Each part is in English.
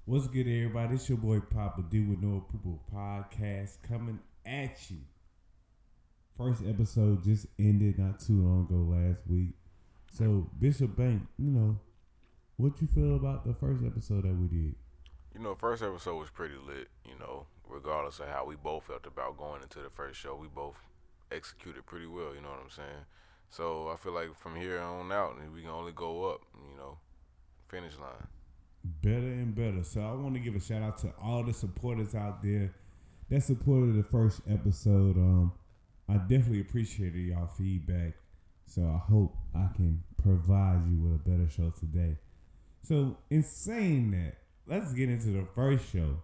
What's good, everybody? It's your boy Papa D with NoApproval.Podcast coming at you. First episode just ended not too long ago last week. So, Bishop Bank, what you feel about the first episode that we did? First episode was pretty lit, regardless of how we both felt about going into the first show. We both executed pretty well, you know what I'm saying? So I feel like from here on out, we can only go up, finish line. Better and better. So I want to give a shout out to all the supporters out there that supported the first episode. I definitely appreciated y'all feedback. So I hope I can provide you with a better show today. So in saying that, let's get into the first show.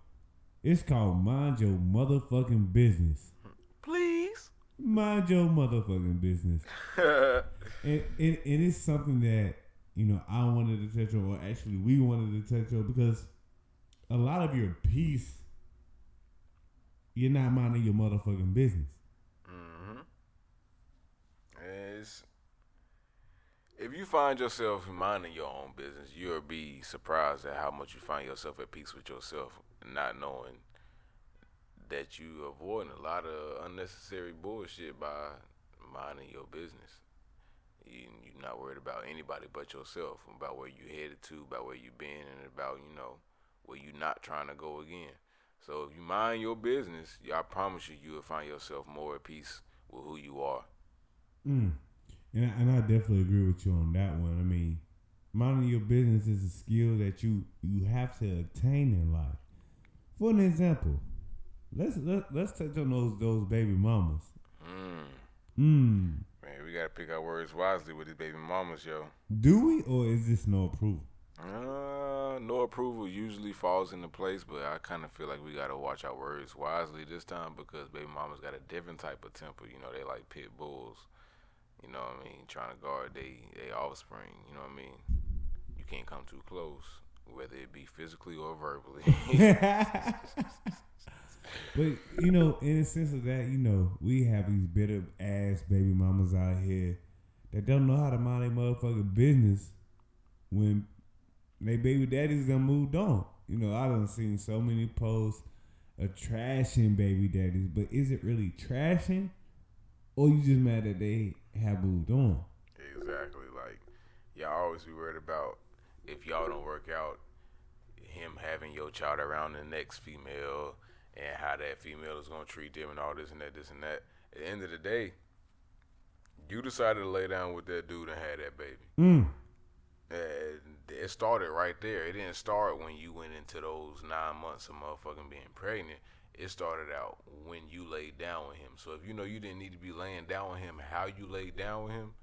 It's called Mind Your Motherfucking Business. Please. Mind your motherfucking business. and it's something that, I wanted to touch on, or actually we wanted to touch on, because a lot of your piece, you're not minding your motherfucking business. Mm-hmm. If you find yourself minding your own business, you'll be surprised at how much you find yourself at peace with yourself, not knowing that you avoiding a lot of unnecessary bullshit by minding your business. You're not worried about anybody but yourself, about where you headed to, about where you've been, and about, where you're not trying to go again. So if you mind your business, I promise you will find yourself more at peace with who you are. And I definitely agree with you on that one. I mean, minding your business is a skill that you have to attain in life. For an example, let's touch on those baby mamas. Man, we gotta pick our words wisely with these baby mamas, yo. Do we, or is this no approval? No approval usually falls into place, but I kind of feel like we gotta watch our words wisely this time, because baby mamas got a different type of temper. They like pit bulls. Trying to guard they offspring. You can't come too close, whether it be physically or verbally. But in the sense of that, we have these bitter ass baby mamas out here that don't know how to mind their motherfucking business when they baby daddies done moved on. I done seen so many posts of trashing baby daddies, but is it really trashing, or you just mad that they have moved on? Exactly. Like, y'all always be worried about if y'all don't work out, him having your child around the next female, and how that female is going to treat them, and all this and that, this and that. At the end of the day, you decided to lay down with that dude and have that baby. And it started right there. It didn't start when you went into those 9 months of motherfucking being pregnant. It started out when you laid down with him. So if you didn't need to be laying down with him how you laid down with him,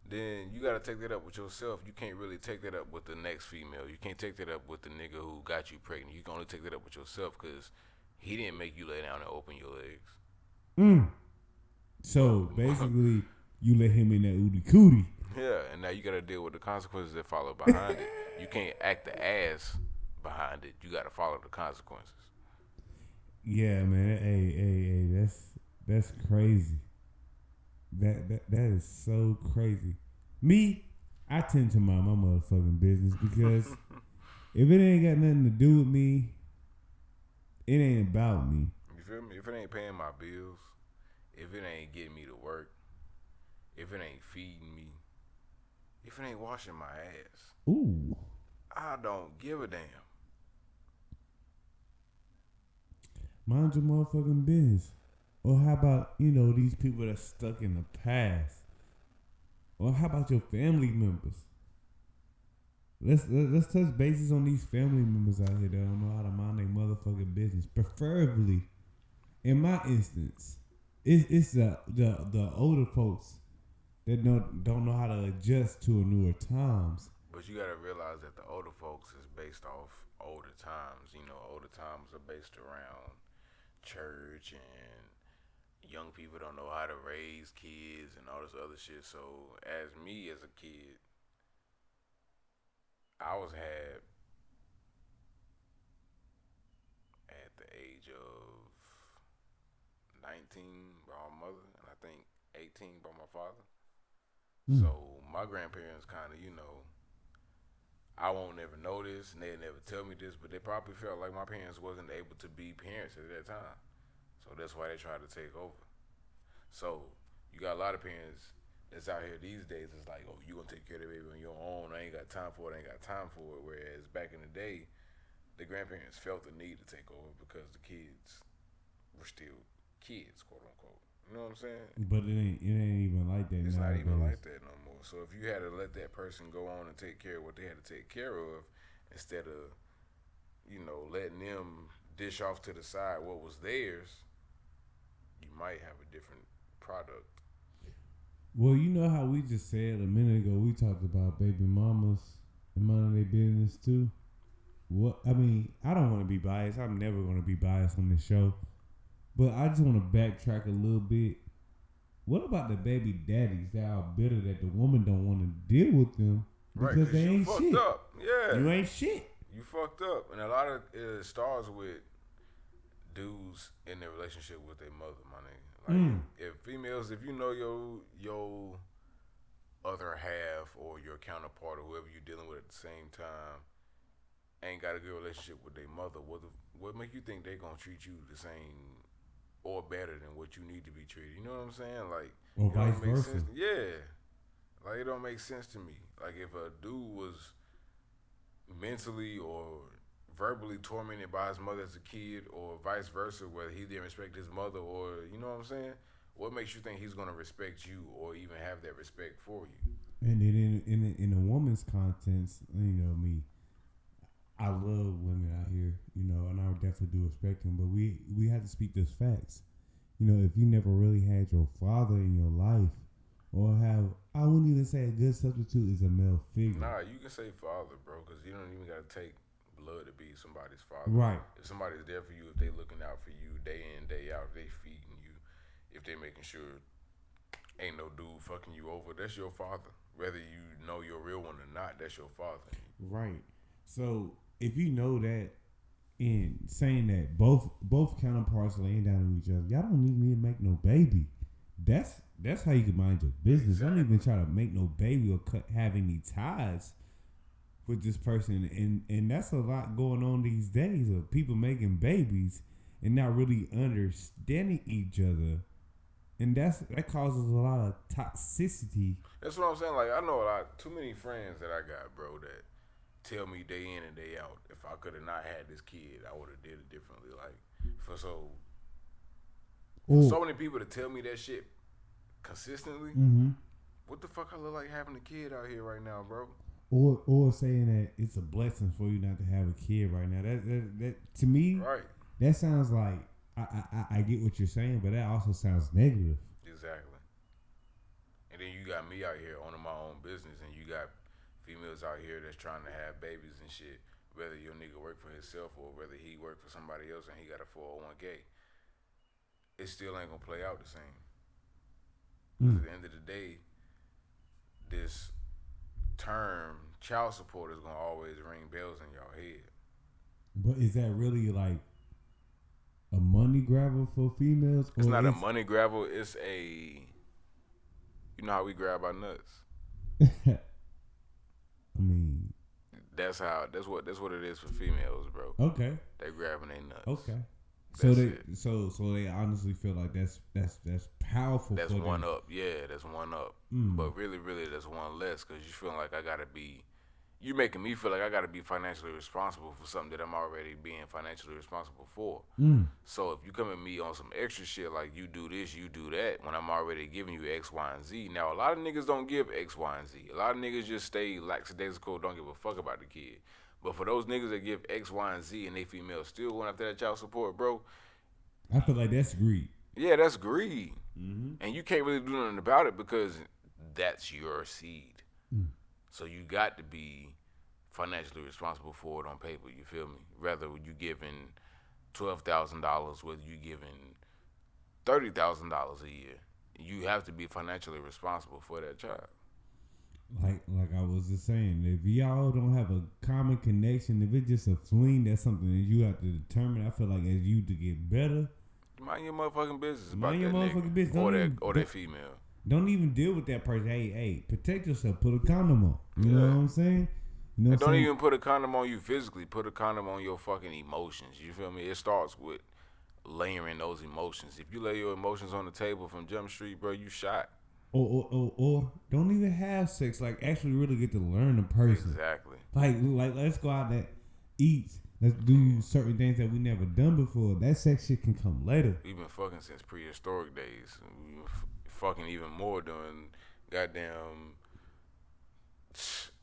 then you got to take that up with yourself. You can't really take that up with the next female. You can't take that up with the nigga who got you pregnant. You can only take that up with yourself, because he didn't make you lay down and open your legs. So basically, you let him in that ooty cootie. Yeah, and now you got to deal with the consequences that follow behind it. You can't act the ass behind it. You got to follow the consequences. Yeah, man. Hey, that's crazy. That is so crazy. Me, I tend to mind my motherfucking business, because if it ain't got nothing to do with me, it ain't about me. You feel me? If it ain't paying my bills, if it ain't getting me to work, if it ain't feeding me, if it ain't washing my ass, ooh, I don't give a damn. Mind your motherfucking business. Or how about, these people that's stuck in the past? Or how about your family members? Let's touch bases on these family members out here that don't know how to mind their motherfucking business. Preferably, in my instance, it's the older folks that don't know how to adjust to a newer times. But you gotta realize that the older folks is based off older times. Older times are based around church, and young people don't know how to raise kids and all this other shit. So as me as a kid, I was had at the age of 19 by my mother, and I think 18 by my father. So my grandparents kind of, I won't never know this, and they'll never tell me this, but they probably felt like my parents wasn't able to be parents at that time. So that's why they tried to take over. So you got a lot of parents that's out here these days. It's like, oh, you gonna take care of the baby on your own. I ain't got time for it. I ain't got time for it. Whereas back in the day, the grandparents felt the need to take over because the kids were still kids, quote unquote. You know what I'm saying? But it ain't even like that. It's nowadays. not even like that no more. So if you had to let that person go on and take care of what they had to take care of, instead of, letting them dish off to the side what was theirs, you might have a different product. Well, you know how we just said a minute ago, we talked about baby mamas and minding their business too. I don't want to be biased. I'm never going to be biased on this show. But I just want to backtrack a little bit. What about the baby daddies that are bitter that the woman don't want to deal with them because they ain't shit? Fucked up. Yeah. You ain't shit. You fucked up. And a lot of it starts with dudes in their relationship with their mother, my nigga. Like, if you know your other half or your counterpart or whoever you're dealing with at the same time ain't got a good relationship with their mother, what make you think they gonna treat you the same or better than what you need to be treated? You know what I'm saying? Like, or vice versa. Sense. Yeah. Like, it don't make sense to me. Like, if a dude was mentally or verbally tormented by his mother as a kid, or vice versa, whether he didn't respect his mother, or, you know what I'm saying? What makes you think he's gonna respect you or even have that respect for you? And then in a woman's contents, me, I love women out here, and I would definitely do respect them. But we have to speak those facts. If you never really had your father in your life, or I wouldn't even say a good substitute is a male figure. Nah, you can say father, bro, because you don't even got to take blood to be somebody's father. Right. If somebody's there for you, if they looking out for you day in, day out, if they feeding you, if they making sure ain't no dude fucking you over, that's your father. Whether you know your real one or not, that's your father. Right. So if you know that, in saying that both counterparts laying down on each other, y'all don't need me to make no baby. That's how you can mind your business. Exactly. Don't even try to make no baby or have any ties with this person. And that's a lot going on these days of people making babies and not really understanding each other. And that causes a lot of toxicity. That's what I'm saying. Like, I know too many friends that I got, bro, that tell me day in and day out, if I could have not had this kid, I would have did it differently. Like, for so many people to tell me that shit consistently, what the fuck I look like having a kid out here right now, bro? Or saying that it's a blessing for you not to have a kid right now. That to me, right? That sounds like I get what you're saying, but that also sounds negative. Exactly. And then you got me out here owning my own business, and you got females out here that's trying to have babies and shit, whether your nigga work for himself or whether he work for somebody else and he got a 401k, it still ain't gonna play out the same. At the end of the day, this term child support is gonna always ring bells in y'all head. But is that really like a money grabber for females? It's not a money grabber. It's a, you know how we grab our nuts. I mean, that's what it is for females, bro. Okay. They grabbing their nuts. Okay. So they honestly feel like that's powerful. That's one up. Yeah, that's one up. But really, that's one less, because you feeling like you making me feel like I gotta be financially responsible for something that I'm already being financially responsible for. So if you come at me on some extra shit like you do this, you do that, when I'm already giving you X, Y, and Z. Now, a lot of niggas don't give X, Y, and Z. A lot of niggas just stay lackadaisical, don't give a fuck about the kid. But for those niggas that give X, Y, and Z and they females still going after that child support, bro, I feel like that's greed. Yeah, that's greed. And you can't really do nothing about it because that's your seed. So you got to be financially responsible for it on paper, you feel me? Whether you giving $12,000, whether you giving $30,000 a year, you have to be financially responsible for that child. Like I was just saying, if y'all don't have a common connection, if it's just a fling, that's something that you have to determine. I feel like as you to get better, mind your motherfucking business. Mind your motherfucking business. Or that female. Don't even deal with that person. Hey, protect yourself. Put a condom on. You know what I'm saying? You know And what I'm don't saying? even put a condom on you physically. Put a condom on your fucking emotions. You feel me? It starts with layering those emotions. If you lay your emotions on the table from Jump Street, bro, you shot. Or don't even have sex. Like actually really get to learn the person. Exactly. Like let's go out and eat. Let's do certain things that we never done before. That sex shit can come later. We've been fucking since prehistoric days. We been fucking even more during goddamn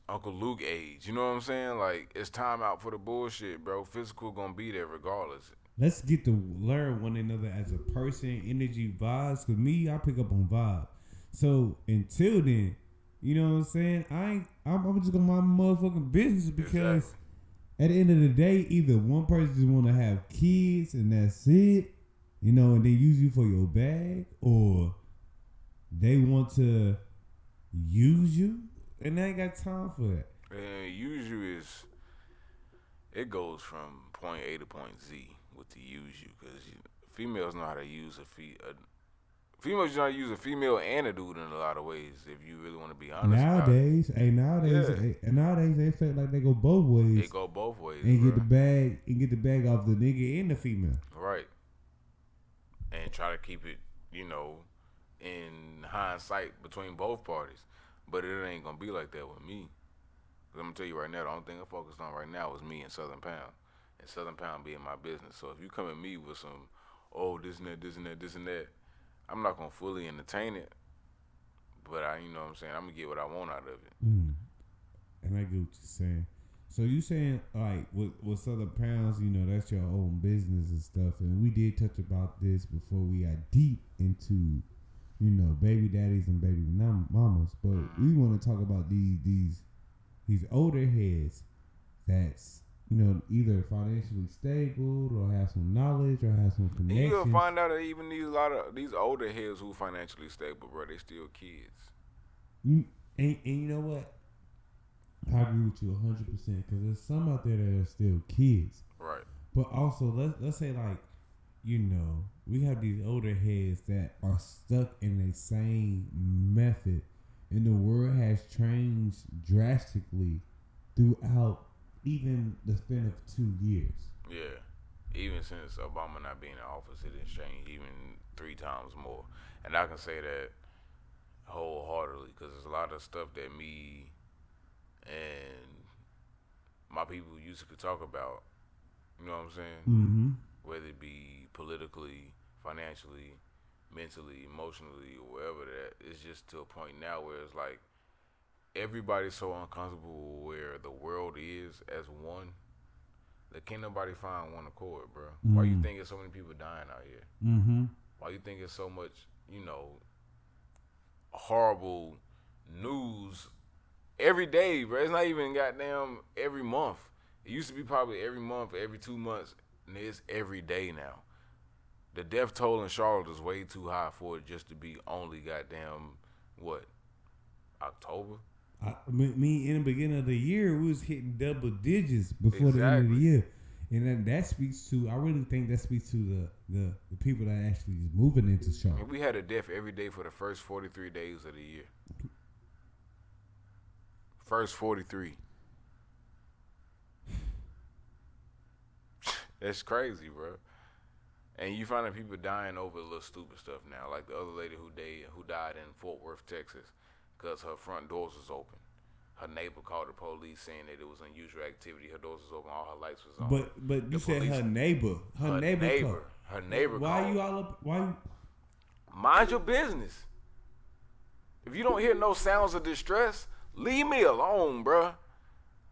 Uncle Luke age. You know what I'm saying? Like, it's time out for the bullshit, bro. Physical gonna be there regardless. Let's get to learn one another as a person, energy, vibes. Cause me, I pick up on vibe. So until then, you know what I'm saying? I'm just gonna mind my motherfucking business because at the end of the day, either one person just want to have kids and that's it, you know, and they use you for your bag, or they want to use you and they ain't got time for that. And usually it goes from point A to point Z with the use you, because females know how to use females know how to use a female and a dude in a lot of ways. If you really want to be honest, nowadays they feel like they go both ways. They go both ways, and bro. get the bag off the nigga and the female. Right. And try to keep it, you know, in hindsight between both parties. But it ain't gonna be like that with me. I'm gonna tell you right now, the only thing I'm focused on right now is me and Southern Pound. And Southern Pound being my business. So if you come at me with some, this and that, this and that, this and that, I'm not gonna fully entertain it. But you know what I'm saying, I'm gonna get what I want out of it. And I get what you're saying. So you saying like with Southern Pounds, you know, that's your own business and stuff. And we did touch about this before we got deep into, you know, baby daddies and baby mamas. But we want to talk about these older heads that's, you know, either financially stable or have some knowledge or have some connections. You'll find out that even these older heads who financially stable, bro, they still kids. And you know what? I agree with you 100% because there's some out there that are still kids. Right. But also, let's say like, you know, we have these older heads that are stuck in the same method, and the world has changed drastically throughout even the span of 2 years. Yeah. Even since Obama not being in office, it has changed even 3 times more. And I can say that wholeheartedly because there's a lot of stuff that me and my people used to talk about. You know what I'm saying? Mm-hmm. Whether it be politically, financially, mentally, emotionally, or wherever that, it's just to a point now where it's like everybody's so uncomfortable where the world is as one that can't nobody find one accord, bro. Why you think there's so many people dying out here? Mm-hmm. Why you think there's so much, you know, horrible news every day, bro? It's not even goddamn every month. It used to be probably every month, every 2 months, and it's every day now. The death toll in Charlotte is way too high for it just to be only goddamn, October? Me in the beginning of the year, we was hitting double digits before the end of the year. And then that speaks to, I really think that speaks to the people that actually is moving into Charlotte. And we had a death every day for the first 43 days of the year. First 43. That's crazy, bro. And you find that people dying over little stupid stuff now. Like the other lady who died in Fort Worth, Texas, because her front doors was open. Her neighbor called the police saying that it was unusual activity. Her doors was open, all her lights was on. But you said her neighbor. Her neighbor. Her neighbor. Why called. you all up? Why? You... Mind your business. If you don't hear no sounds of distress, leave me alone, bruh.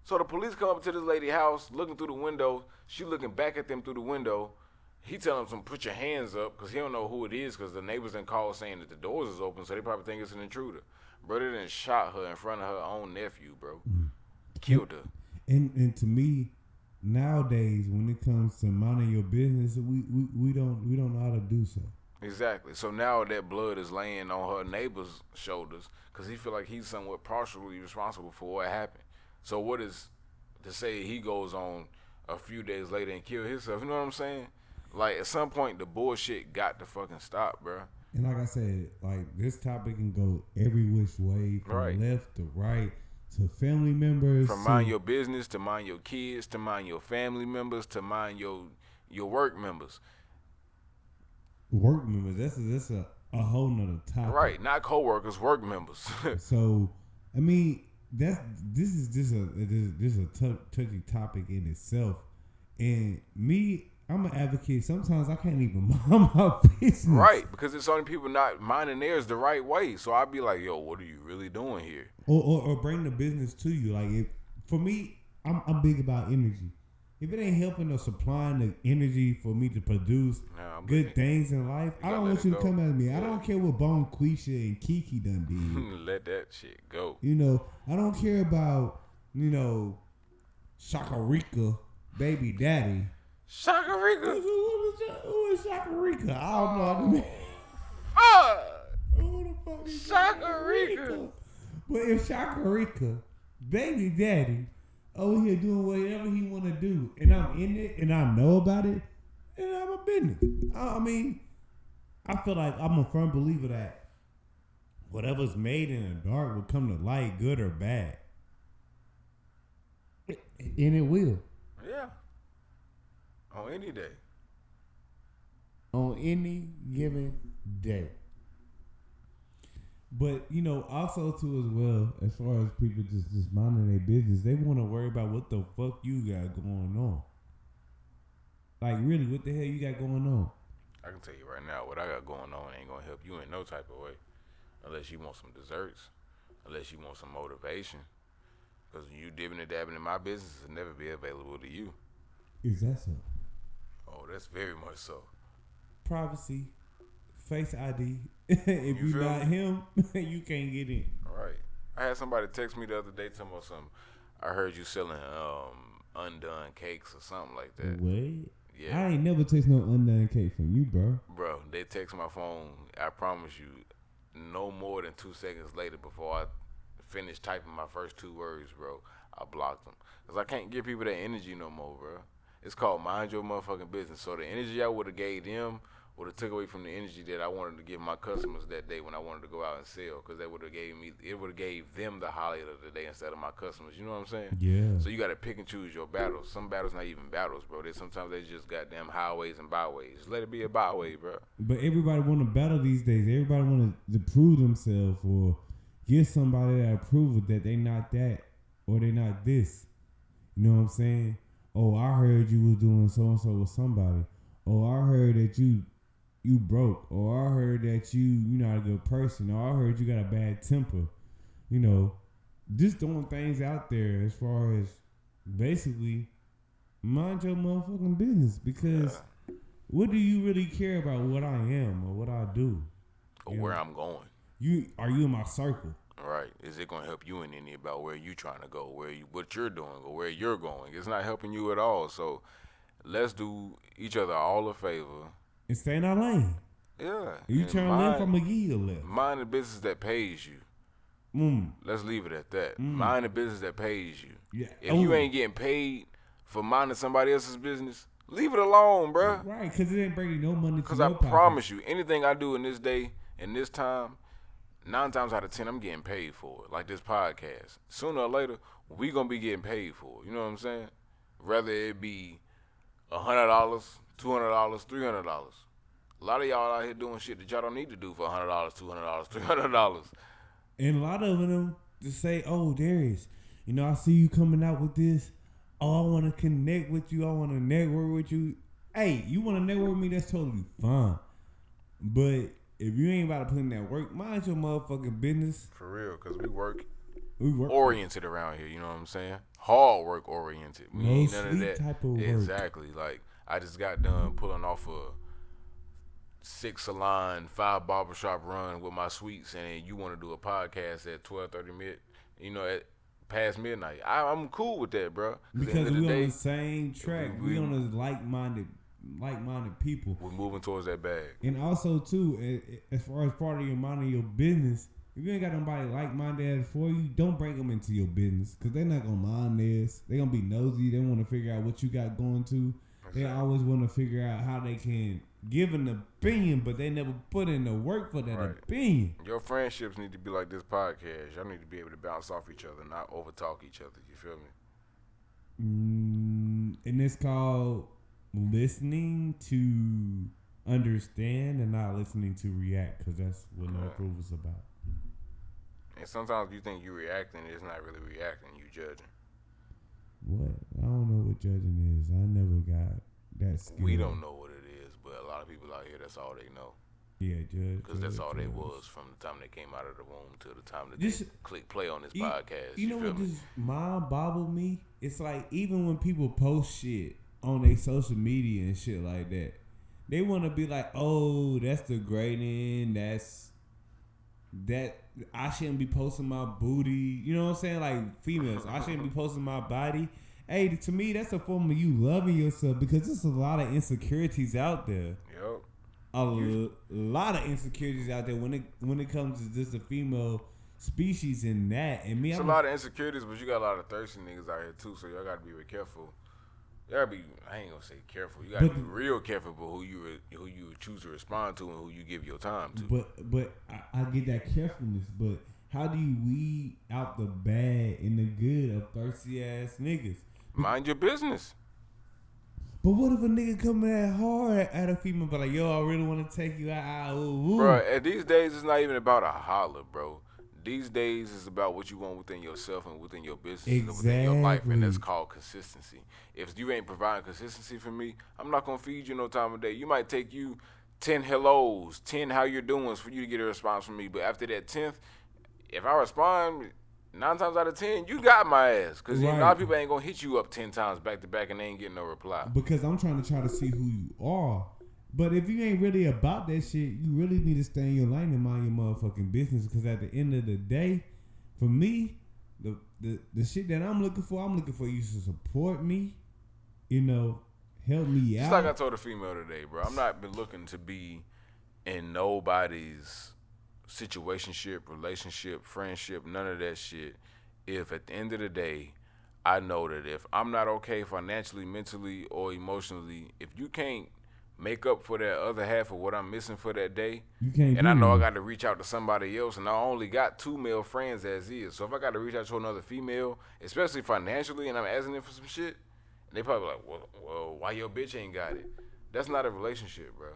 So the police come up to this lady's house, looking through the window. She looking back at them through the window. He telling them, put your hands up, because he don't know who it is, because the neighbors done called saying that the doors is open, so they probably think it's an intruder. Brother done shot her in front of her own nephew, bro. Killed her. And to me, nowadays, when it comes to minding your business, we don't know how to do so. Exactly. So now that blood is laying on her neighbor's shoulders, because he feel like he's somewhat partially responsible for what happened. So what is to say he goes on a few days later and kill himself? You know what I'm saying? Like, at some point, the bullshit got to fucking stop, bro. And like I said, like, this topic can go every which way, from left to right, family members. From mind your business to mind your kids to mind your family members to mind your work members. Work members. That's a whole nother topic. Right, not coworkers, work members. So, I mean, this is a touchy topic in itself. And me, I'm an advocate. Sometimes I can't even mind my business. Right, because it's only people not minding theirs the right way. So I'd be like, yo, what are you really doing here? Or bring the business to you. Like, for me, I'm big about energy. If it ain't helping or supplying the energy for me to produce good things in life, I don't want you to come at me. I don't care what Bone Quisha and Kiki done did. Let that shit go. You know, I don't care about, Shakarika, baby daddy. Shakarika? Who is Shakarika? I don't know. Who the fuck is Shakarika? But if Shakarika, baby daddy, over here doing whatever he want to do, and I'm in it, and I know about it, and I'm a business. I mean, I feel like I'm a firm believer that whatever's made in the dark will come to light, good or bad. And it will. Yeah. On any day. On any given day. But, also too as well, as far as people just minding their business, they want to worry about what the fuck you got going on. Like, really, what the hell you got going on? I can tell you right now, what I got going on ain't going to help you in no type of way. Unless you want some desserts. Unless you want some motivation. Because you dipping and dabbing in my business will never be available to you. Is that so? Oh, that's very much so. Privacy. Face ID. If you're not him, you can't get in. All right. I had somebody text me the other day talking about something. I heard you selling undone cakes or something like that. What? Yeah. I ain't never taste no undone cake from you, bro. Bro, they text my phone. I promise you, no more than 2 seconds later before I finished typing my first 2 words, bro, I blocked them. Because I can't give people that energy no more, bro. It's called Mind Your Motherfucking Business. So the energy I would have gave them would have took away from the energy that I wanted to give my customers that day when I wanted to go out and sell, because it would have gave them the highlight of the day instead of my customers. You know what I'm saying? Yeah. So you got to pick and choose your battles. Some battles not even battles, bro. Sometimes they just goddamn highways and byways. Just let it be a byway, bro. But everybody want to battle these days. Everybody want to prove themselves or give somebody that approval that they not that or they not this. You know what I'm saying? Oh, I heard you was doing so and so with somebody. Oh, I heard that you broke, or I heard that you not a good person, or I heard you got a bad temper. Just throwing things out there as far as basically mind your motherfucking business, because what do you really care about what I am or what I do? Or where I'm going. Are you in my circle? Right. Is it going to help you in any about where you trying to go, what you're doing, or where you're going? It's not helping you at all. So let's do each other all a favor. And stay in our lane. Yeah. You turn left, I'm going to give you a left. Mind the business that pays you. Let's leave it at that. Mind the business that pays you. Yeah. If you ain't getting paid for minding somebody else's business, leave it alone, bro. Right, because it ain't bringing no money to Because your I pocket. promise you, anything I do in this day and this time, 9 times out of 10, I'm getting paid for it. Like this podcast. Sooner or later, we going to be getting paid for it. You know what I'm saying? Whether it be $100, $200, $300. A lot of y'all out here doing shit that y'all don't need to do for $100, $200, $300. And a lot of them just say, "Oh, Darius, I see you coming out with this. Oh, I want to connect with you. I want to network with you. Hey, you want to network with me? That's totally fine. But if you ain't about to put in that work, mind your motherfucking business. For real, because we work oriented around here. You know what I'm saying? Hard work oriented. We ain't none of that type of work. Exactly. Like I just got done pulling off a 6 salon, 5 barbershop run with my suites, and you want to do a podcast at 12:30 at past midnight. I'm cool with that, bro. Because we on the same track. We on a like-minded people. We're moving towards that bag. And also too, as far as part of your minding your business, if you ain't got nobody like-minded for you, don't bring them into your business, because they're not gonna mind theirs. They're gonna be nosy. They want to figure out what you got going to. They always want to figure out how they can give an opinion, but they never put in the work for that opinion. Your friendships need to be like this podcast. Y'all need to be able to bounce off each other, not over talk each other. You feel me? And it's called listening to understand and not listening to react, because that's what no approval is about. And sometimes you think you're reacting, it's not really reacting, you judging. What? I don't know what judging is. I never got that skill. We don't know what it is, but a lot of people out here, that's all they know. Yeah, judge. Because that's all they was from the time they came out of the womb to the time that they click play on this podcast. You know what just mind boggled me? It's like even when people post shit on their social media and shit like that, they want to be like, oh, that's degrading. That I shouldn't be posting my booty. You know what I'm saying? Like females, I shouldn't be posting my body. Hey, to me, that's a form of you loving yourself, because there's a lot of insecurities out there. Yep. A lot of insecurities out there when it comes to just the female species and that. And me, it's a lot of insecurities, but you got a lot of thirsty niggas out here too, so y'all gotta be real careful. You gotta be, I ain't gonna say careful. You gotta be real careful about who you choose to respond to and who you give your time to. But I get that carefulness. But how do you weed out the bad and the good of thirsty ass niggas? Mind your business. But what if a nigga coming that hard at a female, but like, yo, I really want to take you out, bro? And these days, it's not even about a holler, bro. These days, it's about what you want within yourself and within your business and within your life, and that's called consistency. If you ain't providing consistency for me, I'm not gonna feed you no time of day. You might take you 10 hellos, 10 how you're doing for you to get a response from me, but after that 10th, if I respond 9 times out of 10, you got my ass. Because a lot of people ain't going to hit you up 10 times back to back and they ain't getting no reply. Because I'm trying to see who you are. But if you ain't really about that shit, you really need to stay in your lane and mind your motherfucking business. Because at the end of the day, for me, the shit that I'm looking for you to support me, you know, help me out. Just like I told a female today, bro. I'm not been looking to be in nobody's situationship, relationship, friendship, none of that shit. If at the end of the day, I know that if I'm not okay financially, mentally, or emotionally, if you can't make up for that other half of what I'm missing for that day, you can't. And I know I got to reach out to somebody else, and I only got 2 male friends as is. So if I got to reach out to another female, especially financially, and I'm asking them for some shit, they probably like, well, why your bitch ain't got it? That's not a relationship, bro.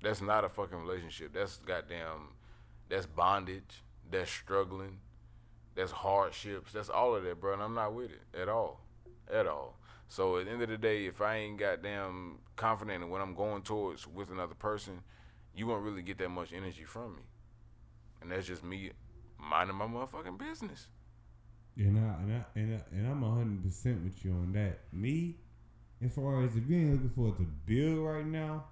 That's not a fucking relationship. That's that's bondage. That's struggling. That's hardships. That's all of that, bro. And I'm not with it at all. At all. So at the end of the day, if I ain't goddamn confident in what I'm going towards with another person, you won't really get that much energy from me. And that's just me minding my motherfucking business. And I'm 100% with you on that. Me, as far as if you ain't looking for it to build right now,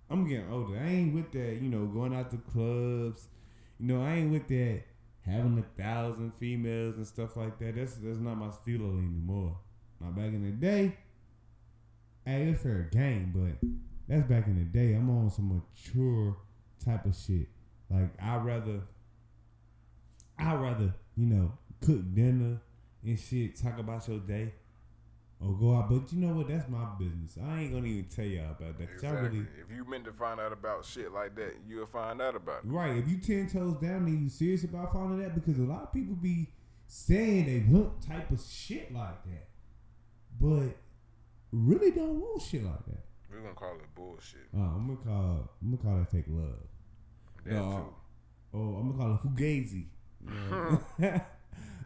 I'm getting older. I ain't with that, going out to clubs. I ain't with that having 1,000 females and stuff like that. That's not my stilo anymore. Now back in the day, hey, it's fair game, but that's back in the day. I'm on some mature type of shit. Like I'd rather, cook dinner and shit, talk about your day, or go out. But you know what? That's my business. I ain't gonna even tell y'all about that. Exactly. If you meant to find out about shit like that, you'll find out about it. Right. If you 10 toes down and you serious about finding that, because a lot of people be saying they want type of shit like that, but really don't want shit like that. We're gonna call it bullshit. I'm gonna call it fake love. I'm gonna call it fugazi.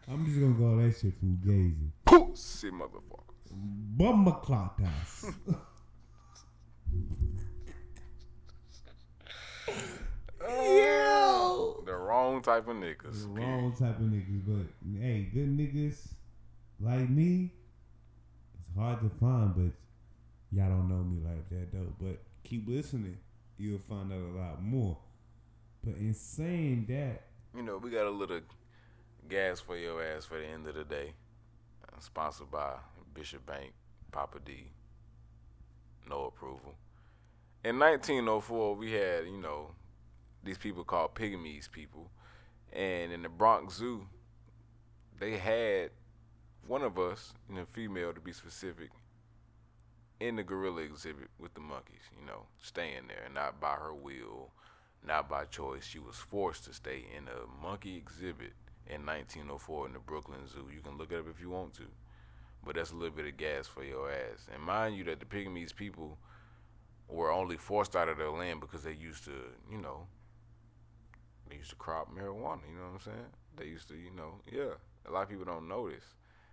I'm just gonna call that shit fugazi. Pussy motherfuckers. Bumaclatas. The wrong type of niggas. The wrong type of niggas, but hey, good niggas like me, it's hard to find, but y'all don't know me like that though. But keep listening, you'll find out a lot more. But in saying that, we got a little gas for your ass for the end of the day. Sponsored by Bishop Bank, Papa D, No Approval. In 1904, we had, these people called pygmies people. And in the Bronx Zoo, they had one of us, female to be specific, in the gorilla exhibit with the monkeys, staying there, not by her will, not by choice. She was forced to stay in a monkey exhibit in 1904 in the Brooklyn Zoo. You can look it up if you want to, but that's a little bit of gas for your ass. And mind you that the Pygmies people were only forced out of their land because they used to, they used to crop marijuana. You know what I'm saying? They used to, yeah. A lot of people don't know this.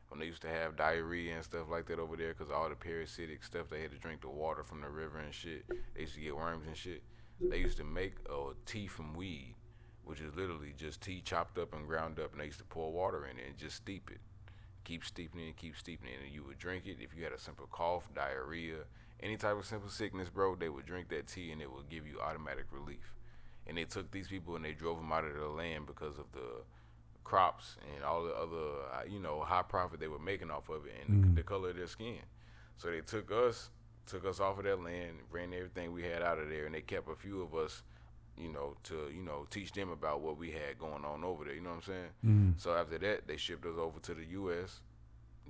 When they used to have diarrhea and stuff like that over there because all the parasitic stuff, they had to drink the water from the river and shit. They used to get worms and shit. They used to make a tea from weed, which is literally just tea chopped up and ground up, and they used to pour water in it and just steep it. Keep steeping it, and you would drink it. If you had a simple cough, diarrhea, any type of simple sickness, bro, they would drink that tea and it would give you automatic relief. And they took these people and they drove them out of their land because of the crops and all the other, high profit they were making off of it and the color of their skin. So they took us off of that land, ran everything we had out of there, and they kept a few of us, to teach them about what we had going on over there. You know what I'm saying? So after that, they shipped us over to the U.S.,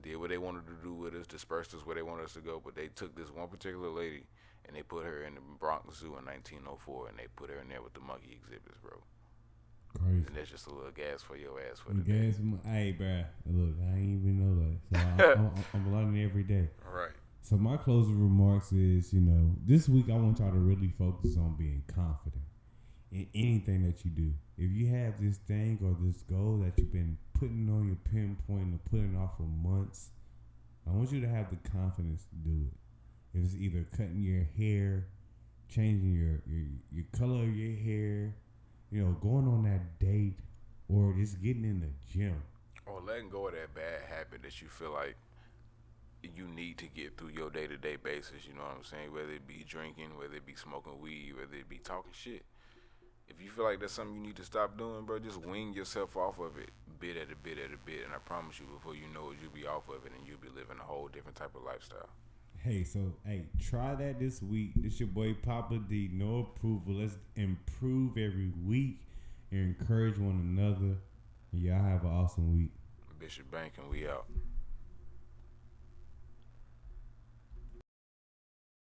did what they wanted to do with us, dispersed us where they wanted us to go, but they took this one particular lady and they put her in the Bronx Zoo in 1904, and they put her in there with the monkey exhibits, bro. Crazy. And that's just a little gas for your ass for the day. Hey, bro, look, I ain't even know that. So I'm learning every day. Right. So my closing remarks is, this week I want y'all to really focus on being confident in anything that you do. If you have this thing or this goal that you've been putting on your pinpoint or putting off for months, I want you to have the confidence to do it. If it's either cutting your hair, changing your color of your hair, going on that date, or just getting in the gym. Or letting go of that bad habit that you feel like you need to get through your day-to-day basis, you know what I'm saying? Whether it be drinking, whether it be smoking weed, whether it be talking shit. If you feel like that's something you need to stop doing, bro, just wing yourself off of it bit at a bit, and I promise you, before you know it, you'll be off of it and you'll be living a whole different type of lifestyle. Hey, try that this week. This your boy Papa D, No Approval. Let's improve every week and encourage one another. Y'all have an awesome week. Bishop Bank, and we out.